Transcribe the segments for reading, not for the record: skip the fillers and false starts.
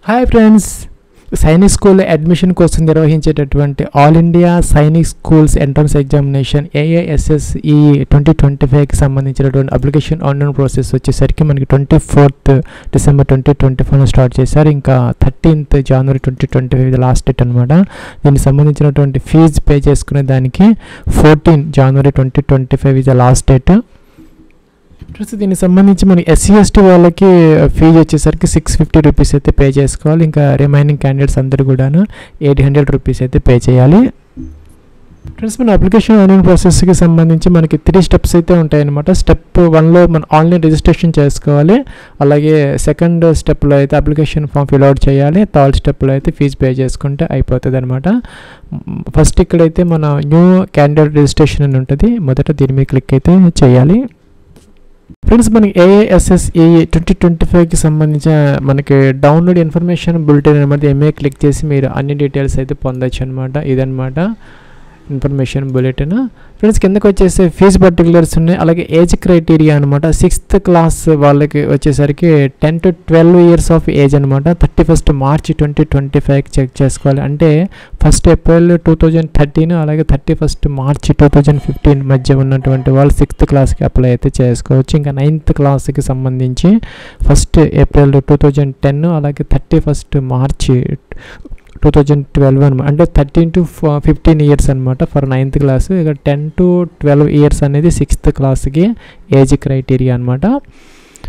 Hi friends, Sainik school admission కోసం నిర్వహించేటటువంటి all India Sainik schools entrance examination AISSE 2025కి సంబంధించినటువంటి అప్లికేషన్ ఆన్లైన్ ప్రాసెస్ వచ్చేసరికి మనకి 24th డిసెంబర్ 2024 స్టార్ట్ చేశారు. ఇంకా 13th జనవరి 2025 లాస్ట్ డేట్ అనమాట. దీనికి సంబంధించినటువంటి ఫీజు పే చేసుకునే దానికి 14 జనవరి 2025 ఇస్ ద లాస్ట్ డేట్. దీనికి సంబంధించి మన SC/ST వాళ్ళకి ఫీజు వచ్చేసరికి 650 రూపీస్ అయితే పే చేసుకోవాలి. ఇంకా రిమైనింగ్ క్యాండిడేట్స్ అందరూ కూడాను 800 రూపీస్ అయితే పే చేయాలి. ఫ్రెండ్స్, మన అప్లికేషన్ ఆన్లైన్ ప్రాసెస్కి సంబంధించి మనకి 3 స్టెప్స్ అయితే ఉంటాయన్నమాట. స్టెప్ 1లో మన ఆన్లైన్ రిజిస్ట్రేషన్ చేసుకోవాలి. అలాగే సెకండ్ స్టెప్లో అయితే అప్లికేషన్ ఫామ్ ఫిల్అవుట్ చేయాలి. థర్డ్ స్టెప్లో అయితే ఫీజు పే చేసుకుంటే అయిపోతుంది అనమాట. ఫస్ట్ ఇక్కడైతే మన న్యూ క్యాండిడేట్ రిజిస్ట్రేషన్ అని ఉంటుంది. మొదట దీని మీద క్లిక్ అయితే చేయాలి. ఫ్రెండ్స్, మనకి AISSE 2025కి సంబంధించిన మనకి డౌన్లోడ్ ఇన్ఫర్మేషన్ బులెటిన్ అనమాట. ఎంఏ క్లిక్ చేసి మీరు అన్ని డీటెయిల్స్ అయితే పొందొచ్చు అనమాట. ఇదనమాట ఇన్ఫర్మేషన్ బులెటిన్. ఫ్రెండ్స్, కిందకి వచ్చేసి ఫీజు పర్టికులర్స్ ఉన్నాయి. అలాగే ఏజ్ క్రైటీరియా అనమాట. 6th క్లాస్ వాళ్ళకి వచ్చేసరికి 10 to 12 years ఆఫ్ ఏజ్ అనమాట. 31st మార్చ్ 2025కి చెక్ చేసుకోవాలి. అంటే 1st ఏప్రిల్ 2013 అలాగే 31st మార్చ్ 2015 మధ్య ఉన్నటువంటి వాళ్ళు 6th క్లాస్కి అప్లై అయితే చేసుకోవచ్చు. ఇంకా 9th క్లాస్కి సంబంధించి 1st ఏప్రిల్ 2010 అలాగే 31st మార్చ్ 2012 అనమాట. అంటే 13 to 15 years అనమాట ఫర్ 9th క్లాస్. ఇక 10 to 12 years అనేది 6th క్లాస్కి ఏజ్ క్రైటీరియా అనమాట.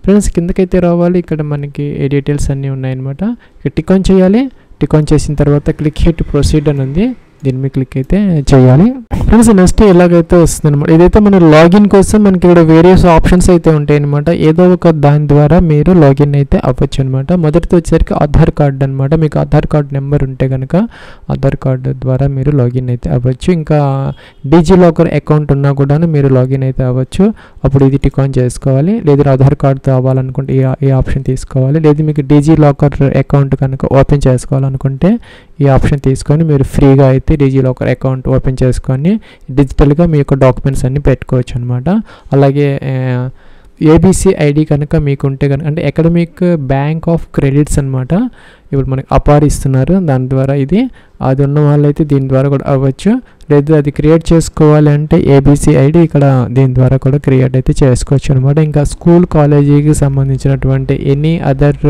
ఫ్రెండ్స్, కిందకైతే రావాలి. ఇక్కడ మనకి ఏ డీటెయిల్స్ అన్నీ ఉన్నాయన్నమాట. ఇక్కడ టిక్ ఆన్ చేయాలి. టిక్ ఆన్ చేసిన తర్వాత క్లిక్ హిట్ ప్రొసీడ్ అని ఉంది. దీని మీద క్లిక్ అయితే చేయాలి. ఫ్రెండ్స్, నెక్స్ట్ ఇలాగైతే వస్తుంది అనమాట. ఇదైతే మన లాగిన్ కోసం మనకి ఇక్కడ వేరియస్ ఆప్షన్స్ అయితే ఉంటాయి అనమాట. ఏదో ఒక దాని ద్వారా మీరు లాగిన్ అయితే అవ్వచ్చు అనమాట. మొదటిది వచ్చేసరికి ఆధార్ కార్డు అనమాట. మీకు ఆధార్ కార్డు నెంబర్ ఉంటే కనుక ఆధార్ కార్డు ద్వారా మీరు లాగిన్ అయితే అవ్వచ్చు. ఇంకా డిజిలాకర్ అకౌంట్ ఉన్నా కూడా మీరు లాగిన్ అయితే అవ్వచ్చు. అప్పుడు ఇది టిక్ ఆన్ చేసుకోవాలి. లేదా ఆధార్ కార్డు అవ్వాలనుకుంటే ఈ ఆప్షన్ తీసుకోవాలి. లేదా మీకు డిజిలాకర్ అకౌంట్ కనుక ఓపెన్ చేసుకోవాలనుకుంటే ఈ ఆప్షన్ తీసుకొని మీరు ఫ్రీగా అయితే డిజిలాకర్ అకౌంట్ ఓపెన్ చేసుకొని డిజిటల్గా మీ యొక్క డాక్యుమెంట్స్ అన్నీ పెట్టుకోవచ్చు అనమాట. అలాగే ABC ID కనుక మీకు ఉంటే కనుక అంటే అకాడమిక్ బ్యాంక్ ఆఫ్ క్రెడిట్స్ అనమాట. ఇప్పుడు మనకి అపార్ ఇస్తున్నారు. దాని ద్వారా అది ఉన్న వాళ్ళైతే దీని ద్వారా కూడా అవ్వచ్చు. లేదా అది క్రియేట్ చేసుకోవాలి అంటే ABC ID ఇక్కడ దీని ద్వారా కూడా క్రియేట్ అయితే చేసుకోవచ్చు అనమాట. ఇంకా స్కూల్ కాలేజీకి సంబంధించినటువంటి ఎనీ అదర్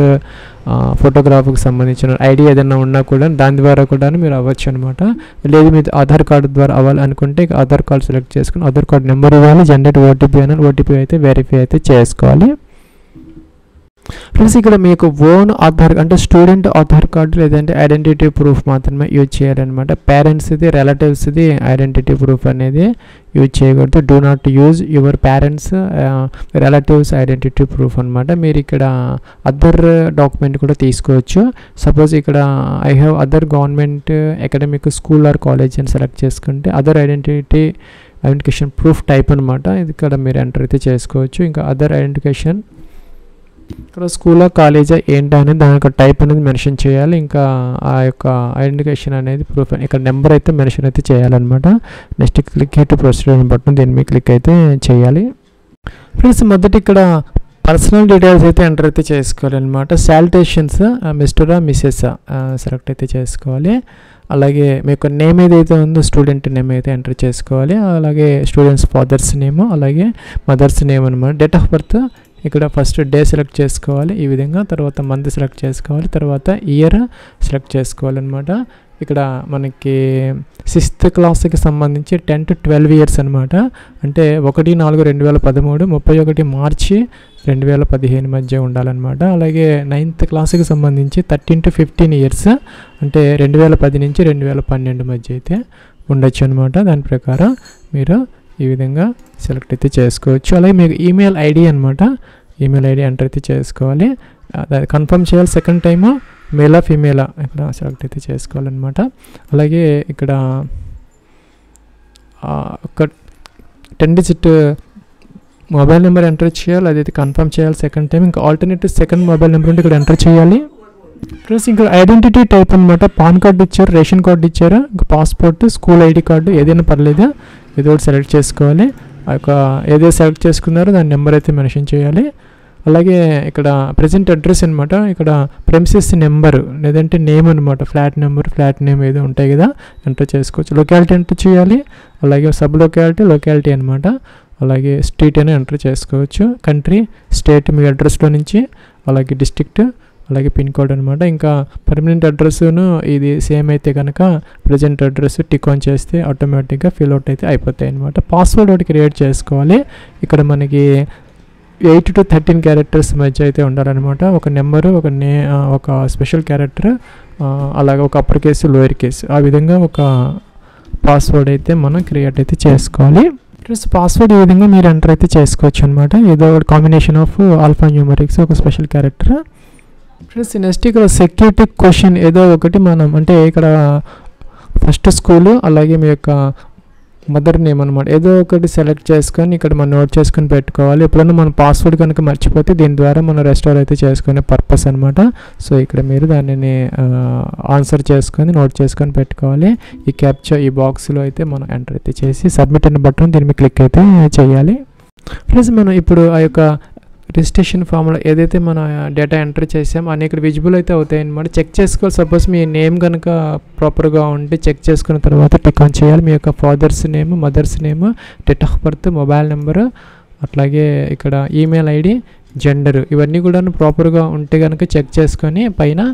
ఫోటోగ్రాఫ్కి సంబంధించిన ఐడి ఏదైనా ఉన్నా కూడా దాని ద్వారా కూడా మీరు అవ్వచ్చు అనమాట. లేదు మీరు ఆధార్ కార్డు ద్వారా అవ్వాలి అనుకుంటే ఆధార్ కార్డు సెలెక్ట్ చేసుకుని ఆధార్ కార్డు నెంబర్ ఇవ్వాలి. జనరేట్ ఓటీపీ అని ఓటీపీ అయితే వెరిఫై అయితే చేసుకోవాలి. ఫ్రెండ్స్, ఇక్కడ మీకు ఓన్ ఆధార్ అంటే స్టూడెంట్ ఆధార్ కార్డు లేదంటే ఐడెంటిటీ ప్రూఫ్ మాత్రమే యూజ్ చేయాలన్నమాట. పేరెంట్స్ది రిలేటివ్స్ది ఐడెంటిటీ ప్రూఫ్ అనేది యూజ్ చేయకూడదు. Do not use your parents relatives identity proof అనమాట. మీరు ఇక్కడ అదర్ డాక్యుమెంట్ కూడా తీసుకోవచ్చు. సపోజ్ ఇక్కడ I have other government academic school or college అని సెలెక్ట్ చేసుకుంటే అదర్ ఐడెంటిఫికేషన్ ప్రూఫ్ టైప్ అనమాట. ఇది ఇక్కడ మీరు ఎంటర్ అయితే చేసుకోవచ్చు. ఇంకా అదర్ ఐడెంటిఫికేషన్ ఇక్కడ స్కూల్ కాలేజా ఏంటి అనేది దాని యొక్క టైప్ అనేది మెన్షన్ చేయాలి. ఇంకా ఆ యొక్క ఐడెంటిఫికేషన్ అనేది ప్రూఫ్ ఇక్కడ నెంబర్ అయితే మెన్షన్ అయితే చేయాలన్నమాట. నెక్స్ట్ క్లిక్ అయితే ప్రొసీడ్ బటన్ దీని మీద క్లిక్ అయితే చేయాలి. ఫ్రెండ్స్, మొదటి ఇక్కడ పర్సనల్ డీటెయిల్స్ అయితే ఎంటర్ అయితే చేసుకోవాలన్నమాట. శాలిటేషన్స్ మిస్టర్ మిస్సెస్ సెలెక్ట్ అయితే చేసుకోవాలి. అలాగే మీకు నేమ్ ఏదైతే ఉందో స్టూడెంట్ నేమ్ అయితే ఎంటర్ చేసుకోవాలి. అలాగే స్టూడెంట్స్ ఫాదర్స్ నేమ్ అలాగే మదర్స్ నేమ్ అనమాట. డేట్ ఆఫ్ బర్త్ ఇక్కడ ఫస్ట్ డే సెలెక్ట్ చేసుకోవాలి. ఈ విధంగా తర్వాత మంత్ సెలెక్ట్ చేసుకోవాలి. తర్వాత ఇయర్ సెలెక్ట్ చేసుకోవాలన్నమాట. ఇక్కడ మనకి 6th క్లాస్కి సంబంధించి 10 to 12 years అనమాట. అంటే 1/4/2013 31 మార్చి 2015 మధ్య ఉండాలన్నమాట. అలాగే 9th క్లాస్కి సంబంధించి 13 to 15 years అంటే 2010 నుంచి 2012 మధ్య అయితే ఉండొచ్చు అనమాట. దాని ప్రకారం మీరు ఈ విధంగా సెలెక్ట్ అయితే చేసుకోవచ్చు. అలాగే మీకు ఈమెయిల్ ఐడి అనమాట. ఈమెయిల్ ఐడి ఎంటర్ అయితే చేసుకోవాలి. కన్ఫర్మ్ చేయాలి. సెకండ్ టైము మేలా ఫీమేలా ఇక్కడ సెలెక్ట్ అయితే చేసుకోవాలన్నమాట. అలాగే ఇక్కడ ఒక 10 digit మొబైల్ నెంబర్ ఎంటర్ చేయాలి. అదైతే కన్ఫర్మ్ చేయాలి సెకండ్ టైం. ఇంకా ఆల్టర్నేటివ్ సెకండ్ మొబైల్ నెంబర్ ఉంటే ఇక్కడ ఎంటర్ చేయాలి. ప్లస్ ఇంకా ఐడెంటిటీ టైప్ అనమాట. పాన్ కార్డు ఇచ్చారు, రేషన్ కార్డు ఇచ్చారు, ఇంకా పాస్పోర్ట్, స్కూల్ ఐడి కార్డు ఏదైనా పర్లేదు, ఏదో ఒకటి సెలెక్ట్ చేసుకోవాలి. ఆ యొక్క ఏదైతే సెలెక్ట్ చేసుకున్నారో దాని నెంబర్ అయితే మెన్షన్ చేయాలి. అలాగే ఇక్కడ ప్రజెంట్ అడ్రస్ అనమాట, ఇక్కడ ప్రెమిసెస్ నెంబర్ లేదంటే నేమ్ అనమాట, ఫ్లాట్ నెంబర్ ఫ్లాట్ నేమ్ ఏదో ఉంటాయి కదా ఎంటర్ చేసుకోవచ్చు. లొకాలిటీ ఎంటర్ చేయాలి, అలాగే సబ్ లొకాలిటీ అనమాట, అలాగే స్ట్రీట్ అని ఎంటర్ చేసుకోవచ్చు. కంట్రీ, స్టేట్ మీ అడ్రస్లో నుంచి, అలాగే డిస్ట్రిక్ట్, అలాగే పిన్ కోడ్ అనమాట. ఇంకా పర్మనెంట్ అడ్రస్ను ఇది సేమ్ అయితే కనుక ప్రజెంట్ అడ్రస్ టిక్ ఆన్ చేస్తే ఆటోమేటిక్గా ఫిల్ అవుట్ అయితే అయిపోతాయి అనమాట. పాస్వర్డ్ ఒకటి క్రియేట్ చేసుకోవాలి. ఇక్కడ మనకి 8 to 13 క్యారెక్టర్స్ మధ్య అయితే ఉండాలన్నమాట. ఒక నెంబరు, ఒక స్పెషల్ క్యారెక్టర్, అలాగే ఒక అప్పర్ కేసు లోయర్ కేసు, ఆ విధంగా ఒక పాస్వర్డ్ అయితే మనం క్రియేట్ అయితే చేసుకోవాలి. ప్లస్ పాస్వర్డ్ ఈ విధంగా మీరు ఎంటర్ అయితే చేసుకోవచ్చు అనమాట. ఏదో ఒక కాంబినేషన్ ఆఫ్ ఆల్ఫా న్యూమరిక్స్, ఒక స్పెషల్ క్యారెక్టర్. ప్లస్ నెక్స్ట్ ఇక్కడ సెక్యూరిటీ క్వశ్చన్ ఏదో ఒకటి మనం, అంటే ఇక్కడ ఫస్ట్ స్కూలు అలాగే మీ యొక్క మదర్ నేమ్ అనమాట, ఏదో ఒకటి సెలెక్ట్ చేసుకొని ఇక్కడ మనం నోట్ చేసుకొని పెట్టుకోవాలి. ఎప్పుడైనా మన పాస్వర్డ్ కనుక మర్చిపోతే దీని ద్వారా మనం రెస్టోర్ అయితే చేసుకునే పర్పస్ అనమాట. సో ఇక్కడ మీరు దానిని ఆన్సర్ చేసుకొని నోట్ చేసుకొని పెట్టుకోవాలి. ఈ క్యాప్చర్ ఈ బాక్స్లో అయితే మనం ఎంటర్ అయితే చేసి సబ్మిట్ అనే బటన్ దీని మీద క్లిక్ అయితే చేయాలి. ప్లస్ మనం ఇప్పుడు ఆ యొక్క రిజిస్ట్రేషన్ ఫామ్లో ఏదైతే మన డేటా ఎంటర్ చేసామో అన్ని ఇక్కడ విజిబుల్ అయితే అవుతాయి అనమాట. చెక్ చేసుకోవాలి. సపోజ్ మీ నేమ్ కనుక ప్రాపర్గా ఉంటే చెక్ చేసుకున్న తర్వాత టిక్ ఆన్ చేయాలి. మీ యొక్క father's name, mother's name, date of birth, mobile number, అట్లాగే ఇక్కడ ఈమెయిల్ ఐడి, జెండర్, ఇవన్నీ కూడా ప్రాపర్గా ఉంటే కనుక చెక్ చేసుకొని పైన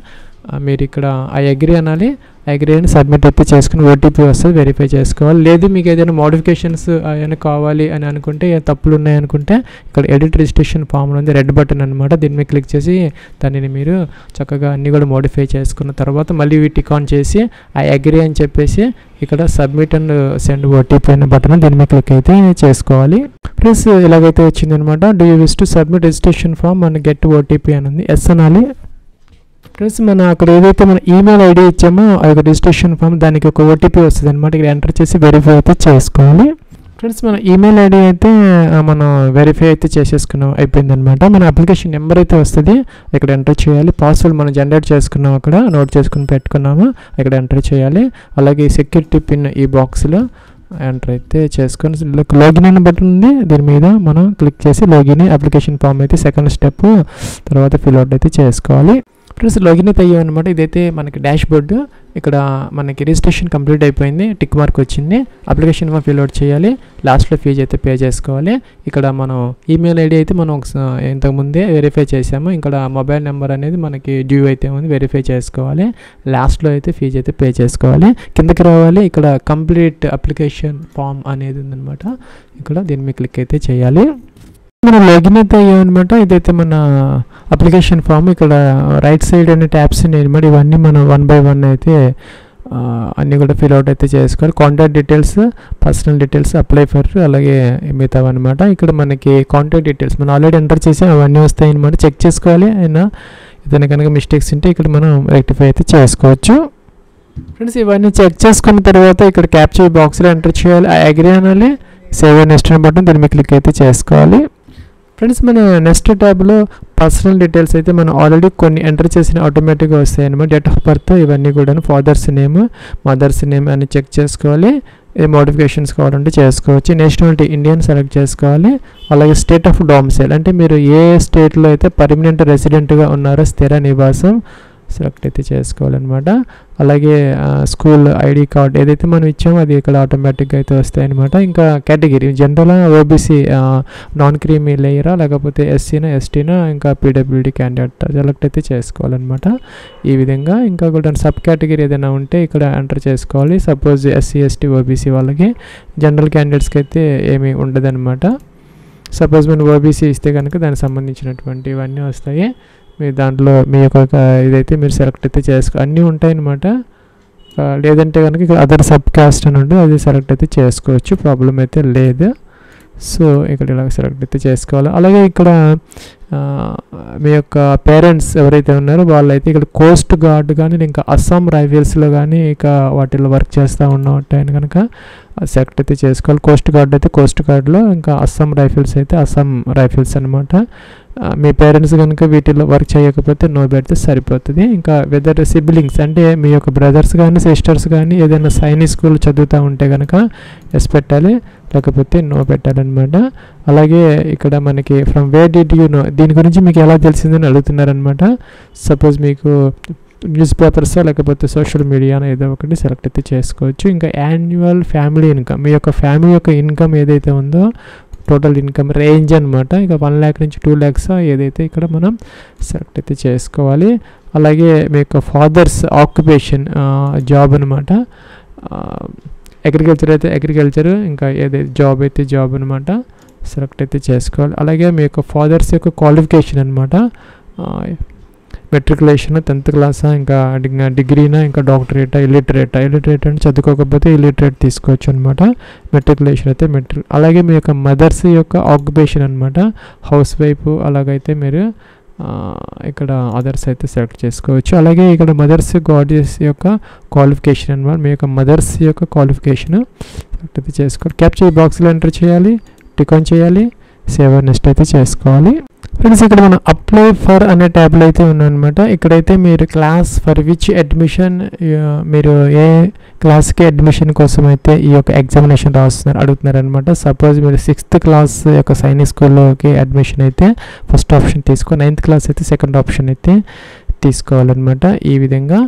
మీరు ఇక్కడ ఐ అగ్రీ అనాలి. అగ్రీ అని సబ్మిట్ అయితే చేసుకుని ఓటీపీ వస్తుంది, వెరిఫై చేసుకోవాలి. లేదు మీకు ఏదైనా మోడిఫికేషన్స్ ఏమైనా కావాలి అని అనుకుంటే, తప్పులు ఉన్నాయనుకుంటే ఇక్కడ ఎడిట్ రిజిస్ట్రేషన్ ఫామ్ ఉంది, రెడ్ బటన్ అనమాట, దీని మీద క్లిక్ చేసి దానిని మీరు చక్కగా అన్నీ కూడా మోడిఫై చేసుకున్న తర్వాత మళ్ళీ టిక్ ఆన్ చేసి ఐ అగ్రీ అని చెప్పేసి ఇక్కడ సబ్మిట్ అండ్ సెండ్ ఓటీపీ అనే బటన్ దీని మీద క్లిక్ అయితే చేసుకోవాలి. ప్లస్ ఇలాగైతే వచ్చింది అనమాట. Do you wish to submit registration form and get OTP అని ఉంది, ఎస్ అనాలి. ప్లస్ మన అక్కడ ఏదైతే మన ఈమెయిల్ ఐడి ఇచ్చామో ఆ యొక్క రిజిస్ట్రేషన్ ఫామ్ దానికి ఒక ఓటీపీ వస్తుంది అనమాట, ఇక్కడ ఎంటర్ చేసి వెరిఫై అయితే చేసుకోవాలి. ఫ్రెండ్స్ మన ఈమెయిల్ ఐడి అయితే మనం వెరిఫై అయితే చేసేసుకున్నాం, అయిపోయిందనమాట. మన అప్లికేషన్ నెంబర్ అయితే వస్తుంది, ఇక్కడ ఎంటర్ చేయాలి. పాస్వర్డ్ మనం జనరేట్ చేసుకున్నాం, అక్కడ నోట్ చేసుకుని పెట్టుకున్నాము, ఇక్కడ ఎంటర్ చేయాలి. అలాగే సెక్యూరిటీ పిన్ ఈ బాక్స్లో ఎంటర్ అయితే చేసుకొని లాగిన్ అనే బటన్ ఉంది, దీని మీద మనం క్లిక్ చేసి లాగిన్ అప్లికేషన్ ఫామ్ అయితే సెకండ్ స్టెప్ తర్వాత ఫిల్ అవుట్ అయితే చేసుకోవాలి. ప్లస్ లాగిన్ అయితే అయ్యామన్నమాట. ఇదైతే మనకి డాష్ బోర్డు, ఇక్కడ మనకి రిజిస్ట్రేషన్ కంప్లీట్ అయిపోయింది, టిక్ మార్క్ వచ్చింది. అప్లికేషన్ ఫామ్ ఫిల్ అవుట్ చేయాలి, లాస్ట్లో ఫీజు అయితే పే చేసుకోవాలి. ఇక్కడ మనం ఈమెయిల్ ఐడి అయితే మనం ఇంతకుముందే వెరిఫై చేసాము, ఇక్కడ మొబైల్ నెంబర్ అనేది మనకి డ్యూ అయితే ఉంది, వెరిఫై చేసుకోవాలి. లాస్ట్లో అయితే ఫీజు అయితే పే చేసుకోవాలి. కిందకి రావాలి, ఇక్కడ కంప్లీట్ అప్లికేషన్ ఫామ్ అనేది ఉందన్నమాట, ఇక్కడ దీని మీద క్లిక్ అయితే చేయాలి. మనం లాగిన్ అయితే అయ్యామన్నమాట. ఇదైతే మన అప్లికేషన్ ఫామ్, ఇక్కడ రైట్ సైడ్ అనే ట్యాబ్స్ ఉన్నాయి అనమాట. ఇవన్నీ మనం 1 by 1 అయితే అన్నీ కూడా ఫిల్ అవుట్ అయితే చేసుకోవాలి. Contact details, personal details, apply for, అలాగే మిగతావి అనమాట. ఇక్కడ మనకి కాంటాక్ట్ డీటెయిల్స్ మనం ఆల్రెడీ ఎంటర్ చేసాం, అవన్నీ వస్తాయి అనమాట. చెక్ చేసుకోవాలి, అయినా ఏదైనా కనుక మిస్టేక్స్ ఉంటే ఇక్కడ మనం రెక్టిఫై అయితే చేసుకోవచ్చు. ఫ్రెండ్స్ ఇవన్నీ చెక్ చేసుకున్న తర్వాత ఇక్కడ క్యాప్చర్ బాక్స్లో ఎంటర్ చేయాలి, ఐ అగ్రీ అనాలి, సేవ్ అండ్ నెక్స్ట్ బటన్ దీని మీద క్లిక్ అయితే చేసుకోవాలి. ఫ్రెండ్స్ మన నెక్స్ట్ ట్యాబ్లో పర్సనల్ డీటెయిల్స్ అయితే మనం ఆల్రెడీ కొన్ని ఎంటర్ చేసిన ఆటోమేటిక్గా వస్తాయి అనమాట. డేట్ ఆఫ్ బర్త్ ఇవన్నీ కూడా, ఫాదర్స్ నేమ్, మదర్స్ నేమ్ అని చెక్ చేసుకోవాలి. ఏ మోడిఫికేషన్స్ కావాలంటే చేసుకోవచ్చు. నేషనాలిటీ ఇండియన్ సెలెక్ట్ చేసుకోవాలి. అలాగే స్టేట్ ఆఫ్ డొమిసైల్ అంటే మీరు ఏ స్టేట్లో అయితే పర్మనెంట్ రెసిడెంట్గా ఉన్నారో, స్థిర నివాసం సెలెక్ట్ అయితే చేసుకోవాలన్నమాట. అలాగే స్కూల్ ఐడి కార్డ్ ఏదైతే మనం ఇచ్చామో అది ఇక్కడ ఆటోమేటిక్గా అయితే వస్తాయి అనమాట. ఇంకా category general, OBC, non creamy లేయరా, లేకపోతే ఎస్సీనా, ఎస్టీనా, ఇంకా పీడబ్ల్యూడీ క్యాండిడేట్ సెలెక్ట్ అయితే చేసుకోవాలన్నమాట. ఈ విధంగా ఇంకా కూడా సబ్ కేటగిరీ ఏదైనా ఉంటే ఇక్కడ ఎంటర్ చేసుకోవాలి. సపోజ్ ఎస్సీ, ఎస్టీ, ఓబీసీ వాళ్ళకి, జనరల్ క్యాండిడేట్స్కి అయితే ఏమీ ఉండదన్నమాట. సపోజ్ మనం ఓబీసీ ఇస్తే కనుక దానికి సంబంధించినటువంటి ఇవన్నీ వస్తాయి. మీ దాంట్లో మీ యొక్క ఇదైతే మీరు సెలెక్ట్ అయితే అన్నీ ఉంటాయన్నమాట. లేదంటే కనుక ఇక్కడ అదర్ సబ్ కాస్ట్ అని ఉంటుంది, అది సెలెక్ట్ అయితే చేసుకోవచ్చు, ప్రాబ్లం అయితే లేదు. సో ఇక్కడ ఇలా సెలెక్ట్ అయితే చేసుకోవాలి. అలాగే ఇక్కడ మీ యొక్క పేరెంట్స్ ఎవరైతే ఉన్నారో వాళ్ళైతే ఇక్కడ కోస్ట్ గార్డ్ కానీ ఇంకా అస్సాం రైఫిల్స్లో కానీ ఇక వాటిల్లో వర్క్ చేస్తూ ఉన్నట్టు కనుక సెలెక్ట్ అయితే చేసుకోవాలి. కోస్ట్ గార్డ్ అయితే కోస్ట్ గార్డ్లో, ఇంకా అస్సాం రైఫిల్స్ అయితే అస్సాం రైఫిల్స్ అనమాట. మీ పేరెంట్స్ కనుక వీటిలో వర్క్ చేయకపోతే నో పెడితే సరిపోతుంది. ఇంకా వెదర్ సిబ్లింగ్స్ అంటే మీ యొక్క బ్రదర్స్ కానీ సిస్టర్స్ కానీ ఏదైనా సైనిక్ స్కూల్ చదువుతూ ఉంటే కనుక ఎస్ పెట్టాలి, లేకపోతే నో పెట్టాలన్నమాట. అలాగే ఇక్కడ మనకి from where did you know, దీని గురించి మీకు ఎలా తెలిసిందని అడుగుతున్నారనమాట. సపోజ్ మీకు న్యూస్ పేపర్స్ లేకపోతే సోషల్ మీడియా ఏదో ఒకటి సెలెక్ట్ అయితే చేసుకోవచ్చు. ఇంకా యాన్యువల్ ఫ్యామిలీ ఇన్కమ్, మీ యొక్క ఫ్యామిలీ యొక్క ఇన్కమ్ ఏదైతే ఉందో టోటల్ ఇన్కమ్ రేంజ్ అనమాట. ఇక 1 lakh నుంచి 2 lakhs ఏదైతే ఇక్కడ మనం సెలెక్ట్ అయితే చేసుకోవాలి. అలాగే మీ యొక్క ఫాదర్స్ ఆక్యుపేషన్ జాబ్ అనమాట. అగ్రికల్చర్ అయితే అగ్రికల్చర్, ఇంకా ఏదైతే జాబ్ అయితే జాబ్ అనమాట సెలెక్ట్ అయితే చేసుకోవాలి. అలాగే మీ యొక్క ఫాదర్స్ యొక్క క్వాలిఫికేషన్ అనమాట. మెట్రికులేషన్ 10th class, ఇంకా డిగ్రీనా, ఇంకా డాక్టరేటా, ఇల్లిటరేట్ అంటే చదువుకోకపోతే ఇల్లిటరేట్ తీసుకోవచ్చు అనమాట. మెట్రికులేషన్ అయితే అలాగే మీ యొక్క మదర్స్ యొక్క ఆక్యుపేషన్ అనమాట, హౌస్ వైఫ్. అలాగైతే మీరు ఇక్కడ అదర్స్ అయితే సెలెక్ట్ చేసుకోవచ్చు. అలాగే ఇక్కడ మదర్స్ గాడెస్ యొక్క క్వాలిఫికేషన్ అనమాట, మీ యొక్క మదర్స్ యొక్క క్వాలిఫికేషన్ సెలెక్ట్ అయితే చేసుకోవాలి. క్యాప్చర్ బాక్స్లో ఎంటర్ చేయాలి, టిక్ ఆన్ చేయాలి, సేవ్ నెక్స్ట్ అయితే చేసుకోవాలి. ఫ్రెండ్స్ ఇక్కడ మనం అప్లై ఫర్ అనే ట్యాబ్లో అయితే ఉన్నామన్నమాట. ఇక్కడైతే మీరు క్లాస్ ఫర్ విచ్ అడ్మిషన్, మీరు ఏ క్లాస్కి అడ్మిషన్ కోసం అయితే ఈ యొక్క ఎగ్జామినేషన్ అడుగుతున్నారు అనమాట. సపోజ్ మీరు 6th class యొక్క సైనిక్ స్కూల్లోకి అడ్మిషన్ అయితే ఫస్ట్ ఆప్షన్ తీసుకో, 9th class అయితే సెకండ్ ఆప్షన్ అయితే తీసుకోవాలన్నమాట ఈ విధంగా.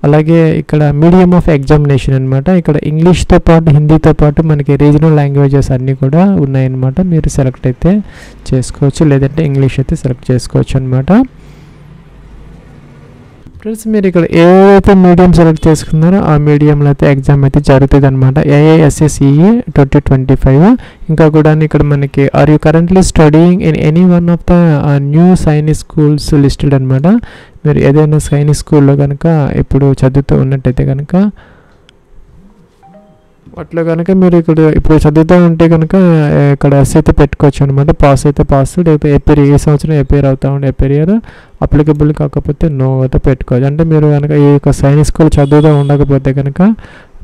అలాగే ఇక్కడ మీడియం ఆఫ్ ఎగ్జామినేషన్ అనమాట. ఇక్కడ ఇంగ్లీష్తో పాటు హిందీతో పాటు మనకి రీజనల్ లాంగ్వేజెస్ అన్నీ కూడా ఉన్నాయన్నమాట. మీరు సెలెక్ట్ అయితే చేసుకోవచ్చు, లేదంటే ఇంగ్లీష్ అయితే సెలెక్ట్ చేసుకోవచ్చు అనమాట. ఫ్రెండ్స్ మీరు ఇక్కడ ఏదైతే మీడియం సెలెక్ట్ చేసుకున్నారో ఆ మీడియంలో అయితే ఎగ్జామ్ అయితే జరుగుతుంది అనమాట. AISSEE 2025. ఇంకా కూడా ఇక్కడ మనకి are you currently studying in any one of the new Sainik schools listed అనమాట. మీరు ఏదైనా సైనిక్ స్కూల్లో కనుక ఇప్పుడు చదువుతూ ఉన్నట్టయితే కనుక అట్లా కనుక మీరు ఇప్పుడు చదువుతూ ఉంటే కనుక ఇక్కడ ఎస్ అయితే పెట్టుకోవచ్చు అనమాట. పాస్ అయితే పాస్, లేకపోతే ఎపేర్ ఏ సంవత్సరం ఎపేర్ అవుతా ఉండే ఎపేర్ ఇయర్ అప్లికబుల్ కాకపోతే నో అయితే పెట్టుకోవచ్చు. అంటే మీరు కనుక ఈ యొక్క సైనిక్ స్కూల్ చదువుతూ ఉండకపోతే కనుక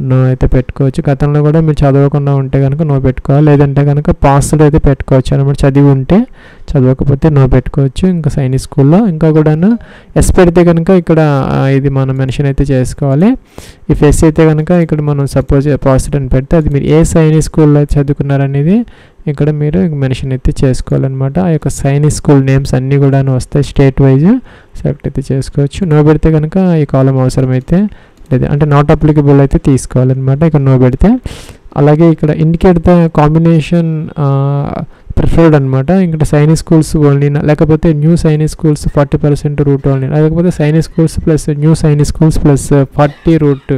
నో అయితే పెట్టుకోవచ్చు. గతంలో కూడా మీరు చదవకుండా ఉంటే కనుక నో పెట్టుకోవాలి, లేదంటే కనుక పాస్డ్ అయితే పెట్టుకోవచ్చు అనమాట. చదివి ఉంటే, చదవకపోతే నో పెట్టుకోవచ్చు ఇంకా సైనిక్ స్కూల్లో. ఇంకా కూడాను ఎస్ పెడితే కనుక ఇక్కడ ఇది మనం మెన్షన్ అయితే చేసుకోవాలి. ఇఫ్ ఎస్ అయితే కనుక ఇక్కడ మనం సపోజ్ పాస్డ్ అని పెడితే అది మీరు ఏ సైనిక్ స్కూల్లో చదువుకున్నారనేది ఇక్కడ మీరు మెన్షన్ అయితే చేసుకోవాలన్నమాట. ఆ యొక్క సైనిక్ స్కూల్ నేమ్స్ అన్నీ కూడా వస్తాయి, స్టేట్ వైజ్ సెలెక్ట్ అయితే చేసుకోవచ్చు. నో పెడితే కనుక ఈ కాలం అవసరమైతే లేదా అంటే నాట్ అప్లికబుల్ అయితే తీసుకోవాలన్నమాట ఇక్కడ నో పెడితే. అలాగే ఇక్కడ ఇండికేట్ ద కాంబినేషన్ ప్రిఫర్డ్ అనమాట. ఇక్కడ సైనిక్ స్కూల్స్ ఓన్లీ, లేకపోతే new Sainik schools 40% route only, లేకపోతే Sainik schools plus new Sainik schools plus 40 route.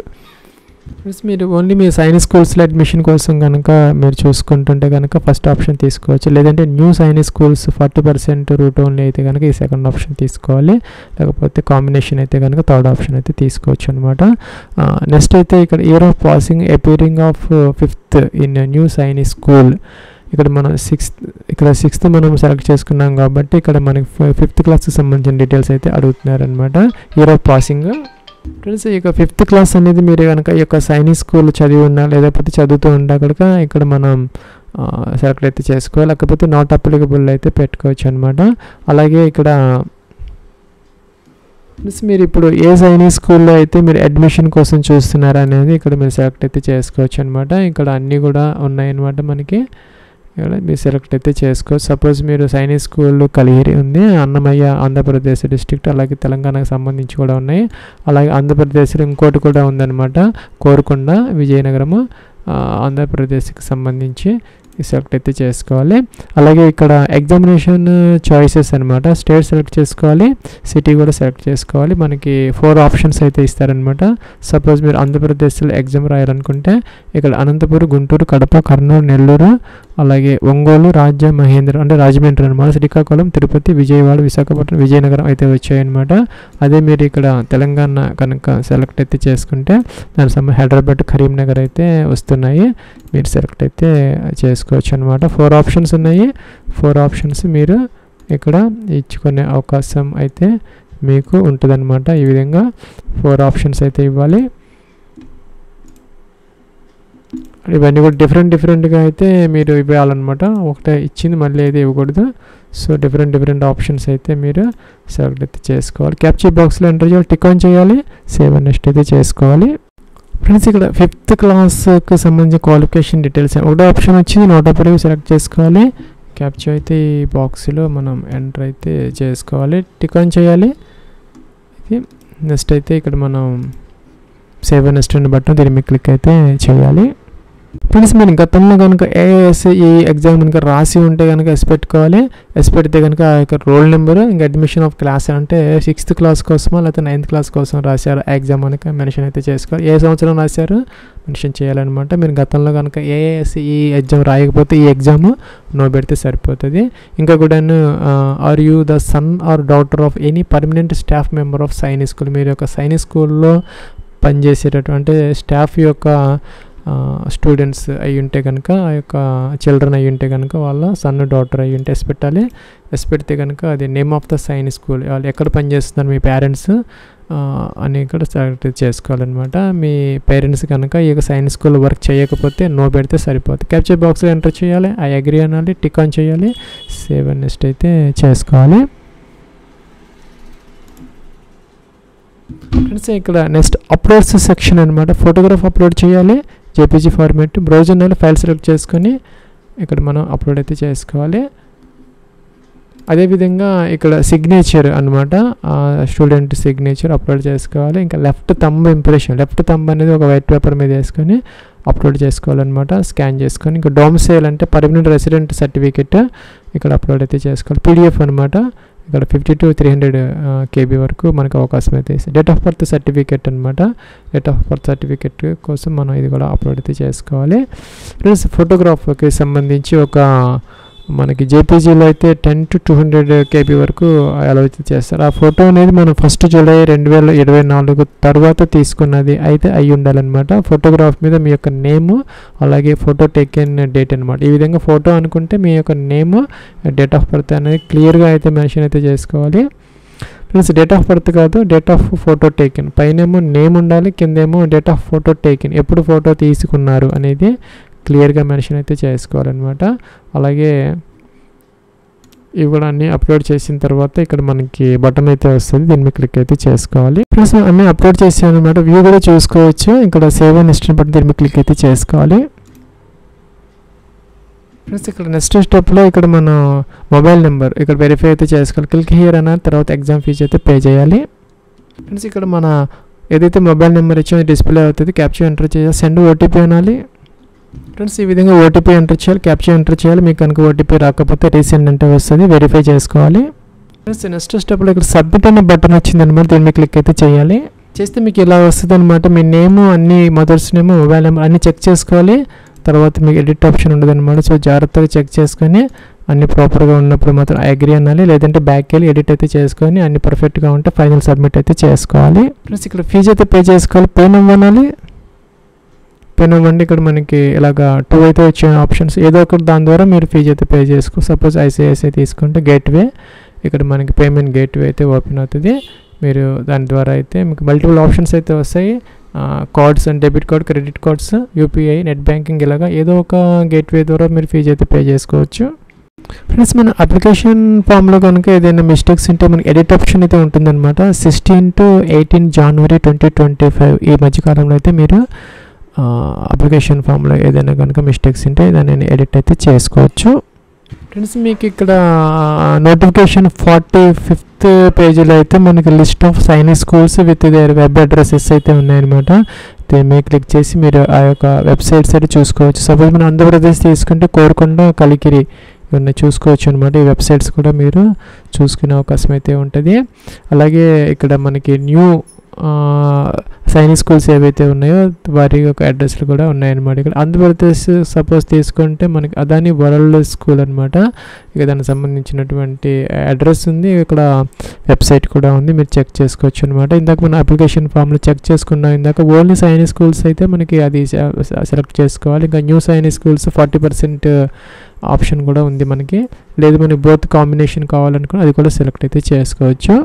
మీరు ఓన్లీ మీ సైనిక్ స్కూల్స్లో అడ్మిషన్ కోసం కనుక మీరు చూసుకుంటుంటే కనుక ఫస్ట్ ఆప్షన్ తీసుకోవచ్చు, లేదంటే new Sainik schools 40% route only అయితే కనుక ఈ సెకండ్ ఆప్షన్ తీసుకోవాలి, లేకపోతే కాంబినేషన్ అయితే కనుక థర్డ్ ఆప్షన్ అయితే తీసుకోవచ్చు అనమాట. నెక్స్ట్ అయితే ఇక్కడ year of passing appearing of 5th in new Sainik school. ఇక్కడ మనం సిక్స్త్ మనం సెలెక్ట్ చేసుకున్నాం కాబట్టి ఇక్కడ మనకి 5th క్లాస్కి సంబంధించిన డీటెయిల్స్ అయితే అడుగుతున్నారనమాట. ఇయర్ ఆఫ్ పాసింగ్ ఫ్రెండ్స్ ఇక 5th క్లాస్ అనేది మీరు కనుక ఈ యొక్క సైనిక్ స్కూల్ చదివి ఉన్నా లేకపోతే చదువుతూ ఉండా కనుక ఇక్కడ మనం సెలెక్ట్ అయితే చేసుకోవాలి, లేకపోతే నాట్ అప్లికబుల్ అయితే పెట్టుకోవచ్చు అనమాట. అలాగే ఇక్కడ మీరు ఇప్పుడు ఏ సైనిక్ స్కూల్లో అయితే మీరు అడ్మిషన్ కోసం చూస్తున్నారు అనేది ఇక్కడ మీరు సెలెక్ట్ అయితే చేసుకోవచ్చు అనమాట. ఇక్కడ అన్నీ కూడా ఉన్నాయన్నమాట మనకి. ఇక్కడ మీరు సెలెక్ట్ అయితే చేసుకోవచ్చు. సపోజ్ మీరు సైనిక్ స్కూల్ కలిగిరి ఉంది, అన్నమయ్య ఆంధ్రప్రదేశ్ డిస్ట్రిక్ట్, అలాగే తెలంగాణకు సంబంధించి కూడా ఉన్నాయి. అలాగే ఆంధ్రప్రదేశ్లో ఇంకోటి కూడా ఉందన్నమాట, కోరుకొండ విజయనగరము ఆంధ్రప్రదేశ్కి సంబంధించి సెలెక్ట్ అయితే చేసుకోవాలి. అలాగే ఇక్కడ ఎగ్జామినేషన్ చాయిసెస్ అనమాట, స్టేట్ సెలెక్ట్ చేసుకోవాలి, సిటీ కూడా సెలెక్ట్ చేసుకోవాలి. మనకి 4 ఆప్షన్స్ అయితే ఇస్తారనమాట. సపోజ్ మీరు ఆంధ్రప్రదేశ్లో ఎగ్జామ్ రాయాలనుకుంటే ఇక్కడ అనంతపురం, గుంటూరు, కడప, కర్నూలు, నెల్లూరు, అలాగే ఒంగోలు, రాజమండ్రి అనమాట, శ్రీకాకుళం, తిరుపతి, విజయవాడ, విశాఖపట్నం, విజయనగరం అయితే వచ్చాయన్నమాట. అదే మీరు ఇక్కడ తెలంగాణ కనుక సెలెక్ట్ అయితే చేసుకుంటే దాని సంబంధించి హైదరాబాద్, కరీంనగర్ అయితే వస్తున్నాయి, మీరు సెలెక్ట్ అయితే చేసుకోవచ్చు అనమాట. 4 ఆప్షన్స్ ఉన్నాయి. 4 ఆప్షన్స్ మీరు ఇక్కడ ఇచ్చుకునే అవకాశం అయితే మీకు ఉంటుందన్నమాట. ఈ విధంగా 4 ఆప్షన్స్ అయితే ఇవ్వాలి. ఇవన్నీ కూడా డిఫరెంట్గా అయితే మీరు ఇవ్వాలన్నమాట. ఒకటే ఇచ్చింది మళ్ళీ అయితే ఇవ్వకూడదు. సో డిఫరెంట్ ఆప్షన్స్ అయితే మీరు సెలెక్ట్ అయితే చేసుకోవాలి. క్యాప్చర్ బాక్స్లో ఎంటర్ చేయాలి, టిక్ ఆన్ చేయాలి, సేవ్ అండ్ నెక్స్ట్ అయితే చేసుకోవాలి. ఫ్రెండ్స్ ఇక్కడ 5th క్లాస్కి సంబంధించిన క్వాలిఫికేషన్ డీటెయిల్స్ ఒకటే ఆప్షన్ వచ్చింది, నోట్ ఆఫ్ సెలెక్ట్ చేసుకోవాలి. క్యాప్చర్ అయితే ఈ బాక్స్లో మనం ఎంటర్ అయితే చేసుకోవాలి, టిక్ ఆన్ చేయాలి. నెక్స్ట్ అయితే ఇక్కడ మనం సేవ్ అండ్ నెక్స్ట్ అనే బటన్ దీని మీద క్లిక్ అయితే చేయాలి. ఫ్రెండ్స్ మీరు గతంలో కనుక AISE ఎగ్జామ్ కనుక రాసి ఉంటే కనుక ఎస్ పెట్టుకోవాలి. ఎస్ పెడితే కనుక ఆ యొక్క రోల్ నెంబరు ఇంకా అడ్మిషన్ ఆఫ్ క్లాస్ అంటే 6th క్లాస్ కోసమో లేకపోతే 9th క్లాస్ కోసం రాశారు ఆ ఎగ్జామ్ కనుక మెన్షన్ అయితే చేసుకోవాలి. ఏ సంవత్సరం రాశారు మెన్షన్ చేయాలన్నమాట. మీరు గతంలో కనుక AISE ఎగ్జామ్ రాయకపోతే ఈ ఎగ్జామ్ నో పెడితే సరిపోతుంది. ఇంకా కూడా are you the son or daughter of any permanent staff member of Sainik school, మీరు యొక్క సైనిక్ స్కూల్లో పనిచేసేటటువంటి స్టాఫ్ యొక్క స్టూడెంట్స్ అయి ఉంటే కనుక ఆ యొక్క చిల్డ్రన్ అయి ఉంటే కనుక వాళ్ళ సన్ డాటర్ అయి ఉంటే ఎస్ పెట్టాలి. ఎస్ పెడితే కనుక అది name of the Sainik school, వాళ్ళు ఎక్కడ పనిచేస్తున్నారు మీ పేరెంట్స్ అని ఇక్కడ సెలెక్ట్ చేసుకోవాలన్నమాట. మీ పేరెంట్స్ కనుక ఈ యొక్క సైనిక్ స్కూల్ వర్క్ చేయకపోతే నో పెడితే సరిపోతుంది. క్యాప్చర్ బాక్స్లో ఎంటర్ చేయాలి, ఐ అగ్రీ అనాలి, టిక్ ఆన్ చేయాలి, సేవ్ అండ్ నెక్స్ట్ అయితే చేసుకోవాలి. ఫ్రెండ్స్ ఇక్కడ నెక్స్ట్ అప్లోడ్స్ సెక్షన్ అనమాట. ఫోటోగ్రాఫ్ అప్లోడ్ చేయాలి, JPG ఫార్మాట్, బ్రౌజర్ నెల ఫైల్ సెలెక్ట్ చేసుకొని ఇక్కడ మనం అప్లోడ్ అయితే చేసుకోవాలి. అదేవిధంగా ఇక్కడ సిగ్నేచర్ అనమాట, స్టూడెంట్ సిగ్నేచర్ అప్లోడ్ చేసుకోవాలి. ఇంకా left thumb impression, left thumb అనేది ఒక వైట్ పేపర్ మీద వేసుకొని అప్లోడ్ చేసుకోవాలన్నమాట, స్కాన్ చేసుకొని. ఇంకా డొమిసైల్ అంటే పర్మనెంట్ రెసిడెంట్ సర్టిఫికెట్ ఇక్కడ అప్లోడ్ అయితే చేసుకోవాలి. PDF అనమాట, ఇక్కడ 50 to 300 KB వరకు మనకు అవకాశం అయితే ఇస్తుంది. డేట్ ఆఫ్ బర్త్ సర్టిఫికేట్ అనమాట, డేట్ ఆఫ్ బర్త్ సర్టిఫికేట్ కోసం మనం ఇది కూడా అప్లోడ్ అయితే చేసుకోవాలి. ప్లస్ ఫోటోగ్రాఫ్కి సంబంధించి ఒక మనకి JPGలో అయితే 10 to 200 KB వరకు అలౌ అయితే చేస్తారు. ఆ ఫోటో అనేది మనం 1 జూలై 2024 తర్వాత తీసుకున్నది అయితే అయి ఉండాలన్నమాట. ఫోటోగ్రాఫ్ మీద మీ యొక్క నేము అలాగే ఫోటో టేకెన్ డేట్ అనమాట. ఈ విధంగా ఫోటో అనుకుంటే మీ యొక్క నేము డేట్ ఆఫ్ బర్త్ అనేది క్లియర్గా అయితే మెన్షన్ అయితే చేసుకోవాలి. ప్లస్ డేట్ ఆఫ్ బర్త్ కాదు, డేట్ ఆఫ్ ఫోటో టేకెన్, పైనేమో నేమ్ ఉండాలి, కిందేమో డేట్ ఆఫ్ ఫోటో టేకెన్, ఎప్పుడు ఫోటో తీసుకున్నారు అనేది క్లియర్గా మెన్షన్ అయితే చేసుకోవాలన్నమాట. అలాగే ఇవి కూడా అన్నీ అప్లోడ్ చేసిన తర్వాత ఇక్కడ మనకి బటన్ అయితే వస్తుంది, దీని మీద క్లిక్ అయితే చేసుకోవాలి. ప్లస్ అన్నీ అప్లోడ్ చేసాను అనమాట, వ్యూ కూడా చూసుకోవచ్చు. ఇక్కడ సేవ్ అండ్ నెక్స్ట్ బటన్ దీని మీద క్లిక్ అయితే చేసుకోవాలి. ఫ్రెండ్స్ ఇక్కడ నెక్స్ట్ స్టెప్లో ఇక్కడ మన మొబైల్ నెంబర్ ఇక్కడ వెరిఫై అయితే చేసుకోవాలి. క్లిక్ హియర్ అన్న తర్వాత ఎగ్జామ్ ఫీజు అయితే పే చేయాలి. ఫ్రెండ్స్ ఇక్కడ మన ఏదైతే మొబైల్ నెంబర్ ఇచ్చో డిస్ప్లే అవుతుంది, క్యాప్చర్ ఎంటర్ చేయాలి, సెండ్ OTP అనాలి. ఫ్రెండ్స్ ఈ విధంగా OTP ఎంటర్ చేయాలి, క్యాప్చర్ ఎంటర్ చేయాలి. మీకు కనుక OTP రాకపోతే రీసెండ్ అంటే వస్తుంది, వెరిఫై చేసుకోవాలి. ఫ్రెండ్స్ నెక్స్ట్ స్టెప్లో ఇక్కడ సబ్మిట్ అనే బటన్ వచ్చింది అనమాట, దీని మీద క్లిక్ అయితే చేయాలి. చేస్తే మీకు ఇలా వస్తుంది అనమాట. మీ నేము అన్ని మదర్స్ నేమ్ మొబైల్ నెంబర్ అన్నీ చెక్ చేసుకోవాలి. తర్వాత మీకు ఎడిట్ ఆప్షన్ ఉండదు అనమాట. సో జాగ్రత్తగా చెక్ చేసుకొని అన్ని ప్రాపర్గా ఉన్నప్పుడు మాత్రం అగ్రీ అనాలి, లేదంటే బ్యాక్కి వెళ్ళి ఎడిట్ అయితే చేసుకొని అన్ని పర్ఫెక్ట్గా ఉంటే ఫైనల్ సబ్మిట్ అయితే చేసుకోవాలి. ఫ్రెండ్స్ ఇక్కడ ఫీజు అయితే పే చేసుకోవాలి, పే అవ్వాలి. పేన్ అవ్వండి. ఇక్కడ మనకి ఇలాగా 2 అయితే వచ్చే ఆప్షన్స్, ఏదో ఒకటి దాని ద్వారా మీరు ఫీజు అయితే పే చేసుకో. సపోజ్ ICICI తీసుకుంటే గేట్వే, ఇక్కడ మనకి పేమెంట్ గేట్వే అయితే ఓపెన్ అవుతుంది. మీరు దాని ద్వారా అయితే మీకు మల్టిపుల్ ఆప్షన్స్ అయితే వస్తాయి. Cards and debit card, credit cards, UPI, net banking, ఇలాగా ఏదో ఒక గేట్వే ద్వారా మీరు ఫీజు అయితే పే చేసుకోవచ్చు. ఫ్రెండ్స్ మన అప్లికేషన్ ఫామ్లో కనుక ఏదైనా మిస్టేక్స్ ఉంటే మనకి ఎడిట్ ఆప్షన్ అయితే ఉంటుందన్నమాట. 16 to 18 January 2025 ఈ మధ్యకాలంలో అయితే మీరు అప్లికేషన్ ఫామ్లో ఏదైనా కనుక మిస్టేక్స్ ఉంటే దాన్ని ఎడిట్ అయితే చేసుకోవచ్చు. ఫ్రెండ్స్ మీకు ఇక్కడ నోటిఫికేషన్ 45th పేజీలో అయితే మనకి list of Sainik schools with their web addresses అయితే ఉన్నాయన్నమాట. దీని మీద క్లిక్ చేసి మీరు ఆ యొక్క వెబ్సైట్స్ అయితే చూసుకోవచ్చు. సపోజ్ మనం ఆంధ్రప్రదేశ్ తీసుకుంటే కోరుకొండ, కలికిరి ఇవన్నీ చూసుకోవచ్చు అనమాట. ఈ వెబ్సైట్స్ కూడా మీరు చూసుకునే అవకాశం అయితే ఉంటుంది. అలాగే ఇక్కడ మనకి న్యూ సైనిక్ స్కూల్స్ ఏవైతే ఉన్నాయో వారి యొక్క అడ్రస్లు కూడా ఉన్నాయన్నమాట. ఇక్కడ ఆంధ్రప్రదేశ్ సపోజ్ తీసుకుంటే మనకి అదాని వరల్డ్ స్కూల్ అనమాట. ఇక దానికి సంబంధించినటువంటి అడ్రస్ ఉంది, ఇక్కడ వెబ్సైట్ కూడా ఉంది, మీరు చెక్ చేసుకోవచ్చు అనమాట. ఇందాక మన అప్లికేషన్ ఫామ్లో చెక్ చేసుకున్నాం. ఇందాక ఓన్లీ సైనిక్ స్కూల్స్ అయితే మనకి అది సెలెక్ట్ చేసుకోవాలి. ఇంకా న్యూ సైనిక్ స్కూల్స్ 40% ఆప్షన్ కూడా ఉంది మనకి. లేదు మనకి బోత్ కాంబినేషన్ కావాలనుకుని అది కూడా సెలెక్ట్ అయితే చేసుకోవచ్చు.